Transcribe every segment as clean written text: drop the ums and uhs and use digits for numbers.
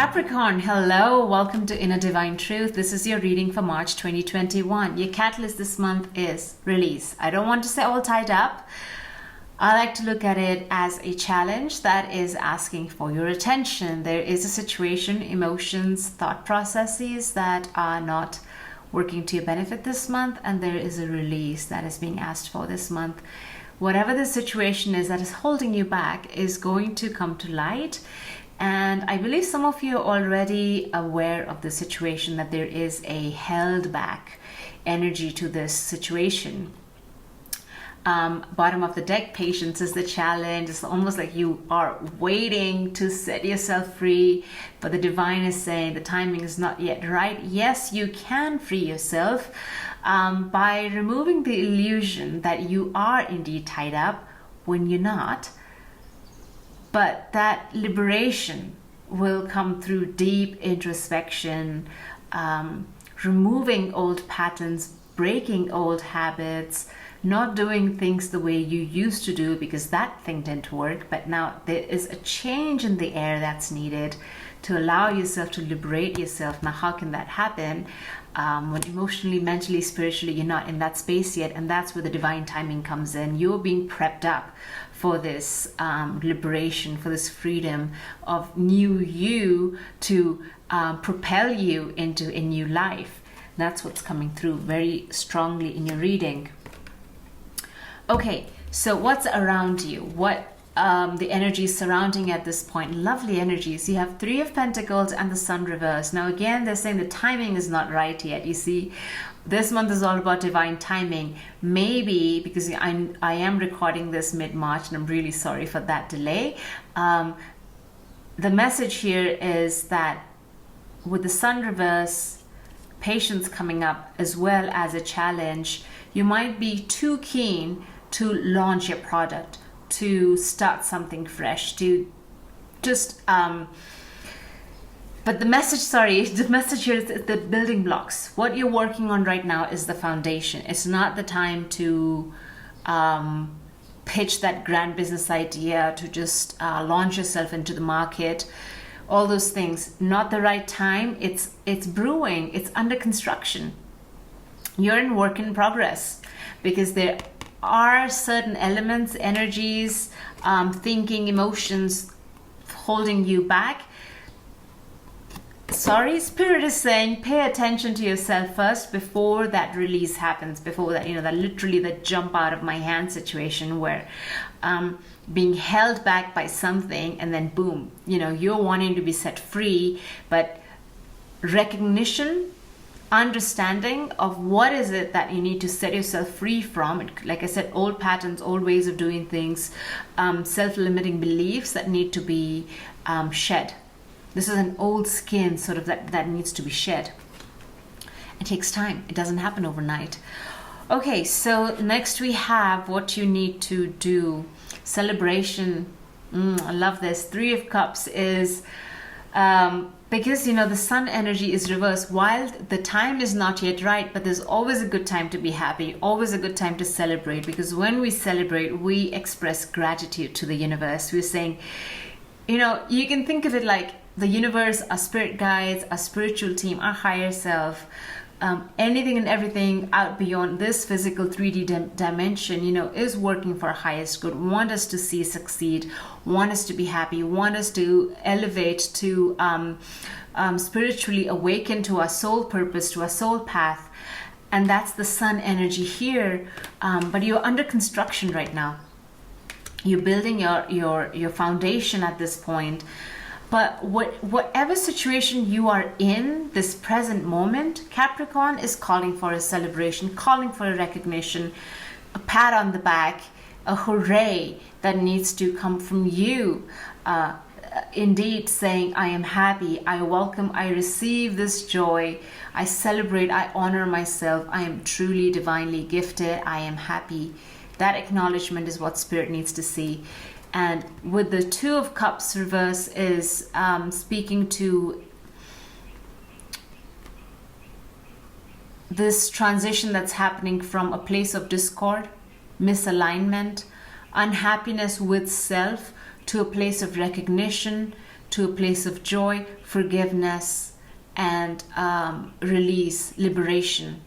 Capricorn, hello, welcome to Inner Divine Truth. This is your reading for March 2021. Your catalyst this month is release. I don't want to say all tied up. I like to look at it as a challenge that is asking for your attention. There is a situation, emotions, thought processes that are not working to your benefit this month, and there is a release that is being asked for this month. Whatever the situation is that is holding you back is going to come to light. And I believe some of you are already aware of the situation, that there is a held back energy to this situation. Bottom of the deck, patience is the challenge. It's almost like you are waiting to set yourself free, but the divine is saying the timing is not yet right. Yes, you can free yourself by removing the illusion that you are indeed tied up when you're not. But that liberation will come through deep introspection, removing old patterns, breaking old habits, not doing things the way you used to do because that thing didn't work. But now there is a change in the air that's needed to allow yourself to liberate yourself. Now, how can that happen? When emotionally, mentally, spiritually, you're not in that space yet, and that's where the divine timing comes in. You're being prepped up for this liberation, for this freedom of new you to propel you into a new life. That's what's coming through very strongly in your reading. Okay, so what's around you? What the energies surrounding at this point? Lovely energies. You have Three of Pentacles and the Sun reversed. Now again, they're saying the timing is not right yet. You see, this month is all about divine timing. Maybe because I am recording this mid-March, and I'm really sorry for that delay. The message here is that with the Sun reverse, patience coming up as well as a challenge, you might be too keen to launch your product, to start something fresh, to just but the message here is the building blocks. What you're working on right now is the foundation. It's not the time to pitch that grand business idea, to just launch yourself into the market, all those things. Not the right time. It's brewing, it's under construction. You're in work in progress because there are certain elements, energies, thinking, emotions holding you back. Sorry, Spirit is saying pay attention to yourself first before that release happens, before that, that literally the jump out of my hand situation where being held back by something and then boom, you're wanting to be set free, but recognition, understanding of what is it that you need to set yourself free from. Like I said, old patterns, old ways of doing things, self-limiting beliefs that need to be shed. This is an old skin sort of that needs to be shed. It takes time. It doesn't happen overnight. Okay, so next we have what you need to do. Celebration. I love this. Three of Cups is because the Sun energy is reversed. While the time is not yet right, but there's always a good time to be happy, always a good time to celebrate, because when we celebrate, we express gratitude to the universe. We're saying, you can think of it like the universe, our spirit guides, our spiritual team, our higher self, anything and everything out beyond this physical 3D dimension, is working for our highest good, want us to see succeed, want us to be happy, want us to elevate, to spiritually awaken to our soul purpose, to our soul path. And that's the Sun energy here. But you're under construction right now. You're building your foundation at this point. But whatever situation you are in this present moment, Capricorn is calling for a celebration, calling for a recognition, a pat on the back, a hooray that needs to come from you. Indeed saying, I am happy, I welcome, I receive this joy, I celebrate, I honor myself, I am truly divinely gifted, I am happy. That acknowledgement is what Spirit needs to see. And with the Two of Cups reverse is speaking to this transition that's happening from a place of discord, misalignment, unhappiness with self, to a place of recognition, to a place of joy, forgiveness, and release, liberation.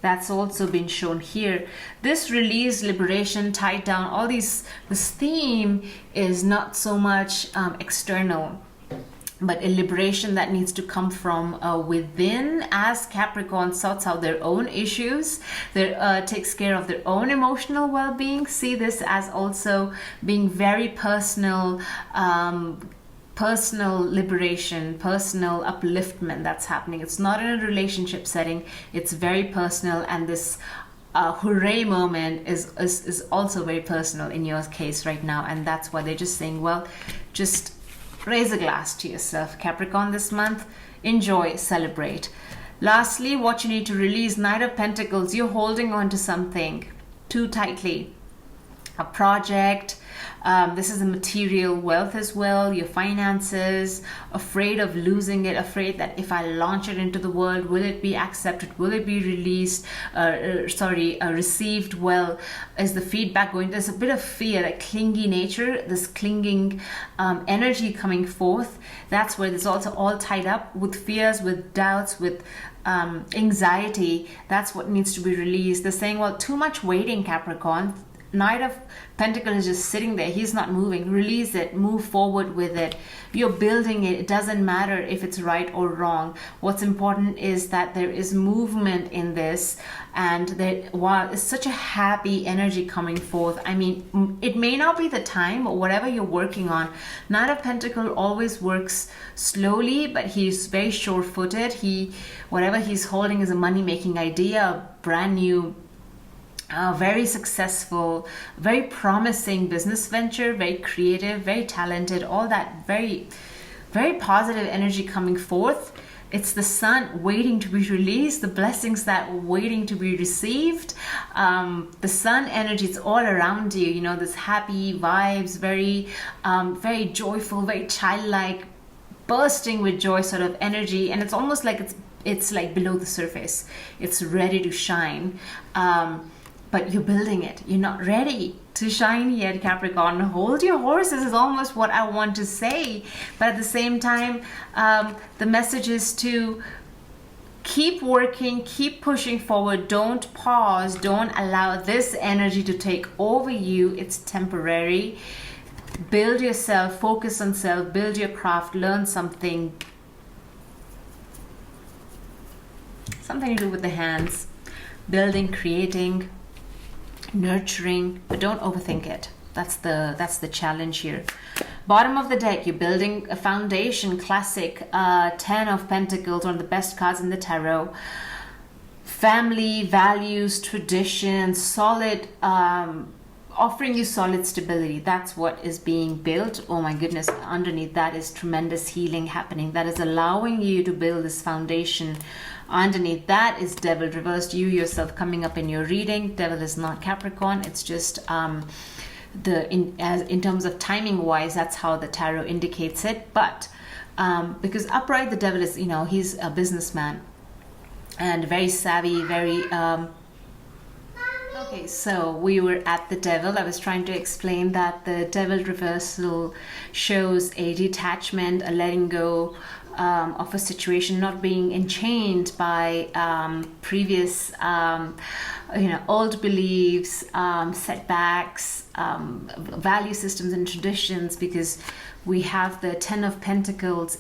That's also been shown here. This release, liberation, tied down, all these, this theme is not so much external, but a liberation that needs to come from within, as Capricorn sorts out their own issues, takes care of their own emotional well-being. See this as also being very personal, personal liberation, personal upliftment that's happening. It's not in a relationship setting, it's very personal, and this hooray moment is also very personal in your case right now. And that's why they're just saying, well, just raise a glass to yourself, Capricorn, this month. Enjoy, celebrate. Lastly, what you need to release, Knight of Pentacles. You're holding on to something too tightly. A project, this is a material wealth as well, your finances, afraid of losing it, afraid that if I launch it into the world, will it be accepted, will it be released, received well, is the feedback going, there's a bit of fear, a clingy nature, this clinging energy coming forth. That's where there's also all tied up with fears, with doubts, with anxiety. That's what needs to be released. They're saying, well, too much waiting, Capricorn. Knight of Pentacles is just sitting there. He's not moving. Release it. Move forward with it. You're building it. It doesn't matter if it's right or wrong. What's important is that there is movement in this, and that while it's such a happy energy coming forth, I mean, it may not be the time, or whatever you're working on. Knight of Pentacles always works slowly, but he's very sure-footed. Whatever he's holding is a money-making idea, a brand new, very successful, very promising business venture, very creative, very talented, all that very, very positive energy coming forth. It's the sun waiting to be released, the blessings that waiting to be received. The sun energy is all around you, you know, this happy vibes, very, very joyful, very childlike, bursting with joy sort of energy. And it's almost like it's like below the surface. It's ready to shine. But you're building it. You're not ready to shine yet, Capricorn. Hold your horses is almost what I want to say. But at the same time, the message is to keep working, keep pushing forward. Don't pause. Don't allow this energy to take over you. It's temporary. Build yourself, focus on self, build your craft, learn something. Something to do with the hands. Building, creating, nurturing, but don't overthink it. That's the challenge here. Bottom of the deck, you're building a foundation. Classic 10 of Pentacles, one of the best cards in the tarot. Family, values, tradition, solid, offering you solid stability. That's what is being built. Oh my goodness, underneath that is tremendous healing happening. That is allowing you to build this foundation. Underneath that is Devil reversed, you yourself coming up in your reading. Devil is not Capricorn. It's just in terms of timing wise, that's how the tarot indicates it. But because upright, the Devil is, you know, he's a businessman and very savvy, very okay, so we were at the Devil. I was trying to explain that the Devil reversal shows a detachment, a letting go of a situation, not being enchained by previous, old beliefs, setbacks, value systems and traditions, because we have the 10 of Pentacles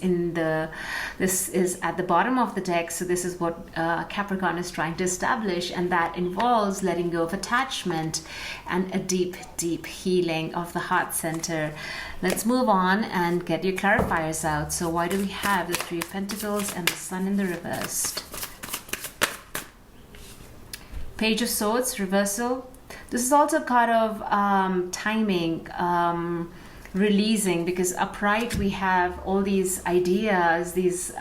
this is at the bottom of the deck. So this is what Capricorn is trying to establish, and that involves letting go of attachment and a deep, deep healing of the heart center. Let's move on and get your clarifiers out. So why do we have the 3 of Pentacles and the Sun in the reversed? Page of Swords, reversal. This is also a card of timing, releasing, because upright we have all these ideas, these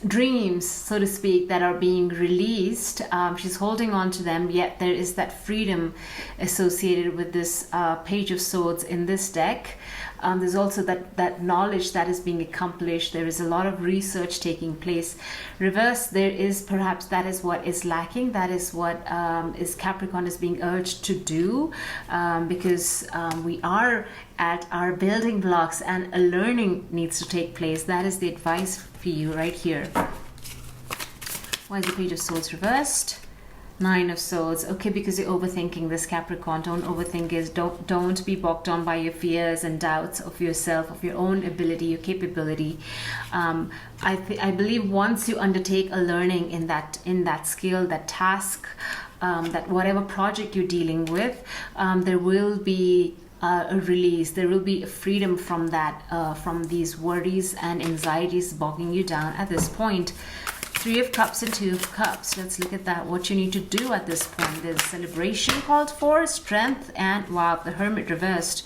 dreams, so to speak, that are being released. She's holding on to them, yet there is that freedom associated with this Page of Swords in this deck. There's also that knowledge that is being accomplished. There is a lot of research taking place. Reverse, there is perhaps that is what is lacking. That is what is Capricorn is being urged to do, because we are at our building blocks and a learning needs to take place. That is the advice for you right here. Why is the Page of Swords reversed? Nine of Swords. Okay, because you're overthinking this, Capricorn. Don't overthink it. Don't be bogged down by your fears and doubts of yourself, of your own ability, your capability. I believe once you undertake a learning in that skill, that task, that whatever project you're dealing with, there will be a release. There will be a freedom from that, from these worries and anxieties bogging you down at this point. Three of Cups and Two of Cups. Let's look at that. What you need to do at this point. There's celebration called for, strength, and wow, the Hermit reversed.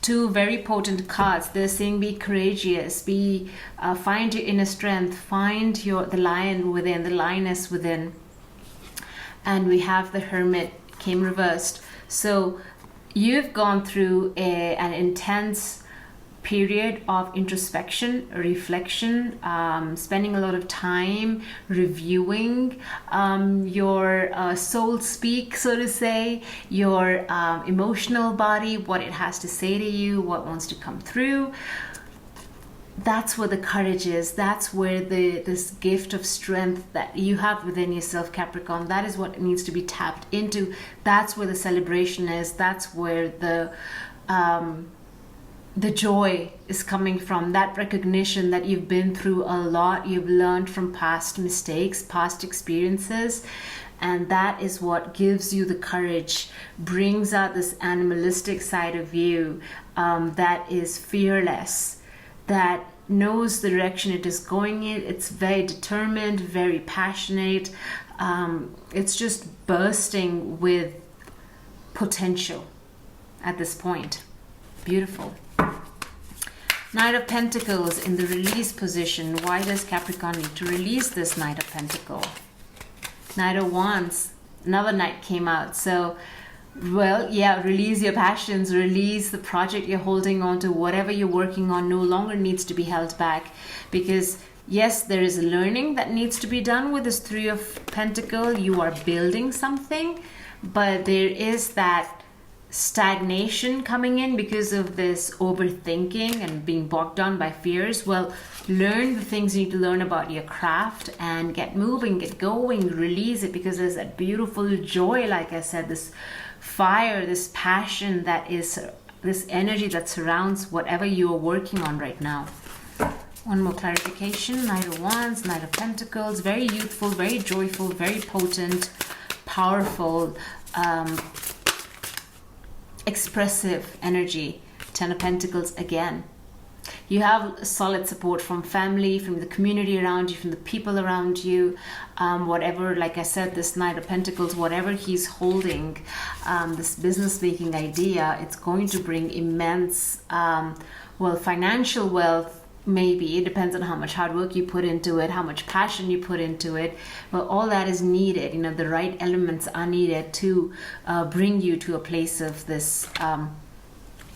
Two very potent cards. They're saying be courageous, find your inner strength, find the lion within, the lioness within. And we have the Hermit came reversed. So you've gone through an intense period of introspection, reflection, spending a lot of time reviewing your soul speak, so to say, your emotional body, what it has to say to you, what wants to come through. That's where the courage is. That's where this gift of strength that you have within yourself, Capricorn, that is what needs to be tapped into. That's where the celebration is. That's where the joy is coming from, that recognition that you've been through a lot, you've learned from past mistakes, past experiences, and that is what gives you the courage, brings out this animalistic side of you that is fearless, that knows the direction it is going in. It's very determined, very passionate. It's just bursting with potential at this point. Beautiful. Knight of Pentacles in the release position. Why does Capricorn need to release this Knight of Pentacles? Knight of Wands. Another Knight came out. So, well, yeah, release your passions. Release the project you're holding on to. Whatever you're working on no longer needs to be held back. Because, yes, there is a learning that needs to be done with this Three of Pentacles. You are building something. But there is that stagnation coming in because of this overthinking and being bogged down by fears. Well, learn the things you need to learn about your craft and get moving, get going, release it, because there's that beautiful joy, like I said, this fire, this passion, that is this energy that surrounds whatever you are working on right now. One more clarification. Knight of Wands, Knight of Pentacles, very youthful, very joyful, very potent, powerful, expressive energy. Ten of Pentacles again. You have solid support from family, from the community around you, from the people around you. Whatever, like I said, this Knight of Pentacles, whatever he's holding, this business making idea, it's going to bring immense, financial wealth. Maybe it depends on how much hard work you put into it, how much passion you put into it, but all that is needed. You know, the right elements are needed to bring you to a place of this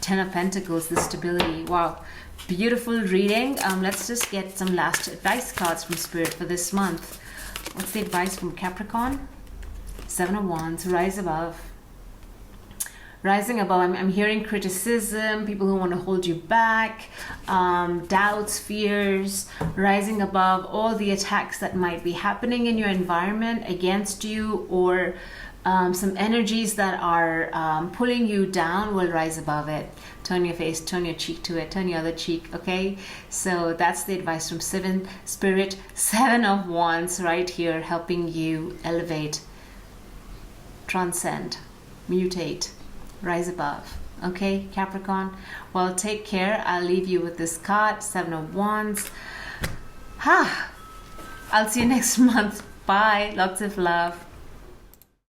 Ten of Pentacles, this stability. Wow, beautiful reading. Let's just get some last advice cards from Spirit for this month. What's the advice from Capricorn? Seven of Wands, rise above. Rising above, I'm hearing criticism, people who want to hold you back, doubts, fears, rising above all the attacks that might be happening in your environment against you, or some energies that are pulling you down. Will rise above it. Turn your face, turn your cheek to it, turn your other cheek, okay? So that's the advice from Spirit. Seven of Wands right here, helping you elevate, transcend, mutate, rise above. Okay, Capricorn? Well, take care. I'll leave you with this card, Seven of Wands. I'll see you next month. Bye. Lots of love.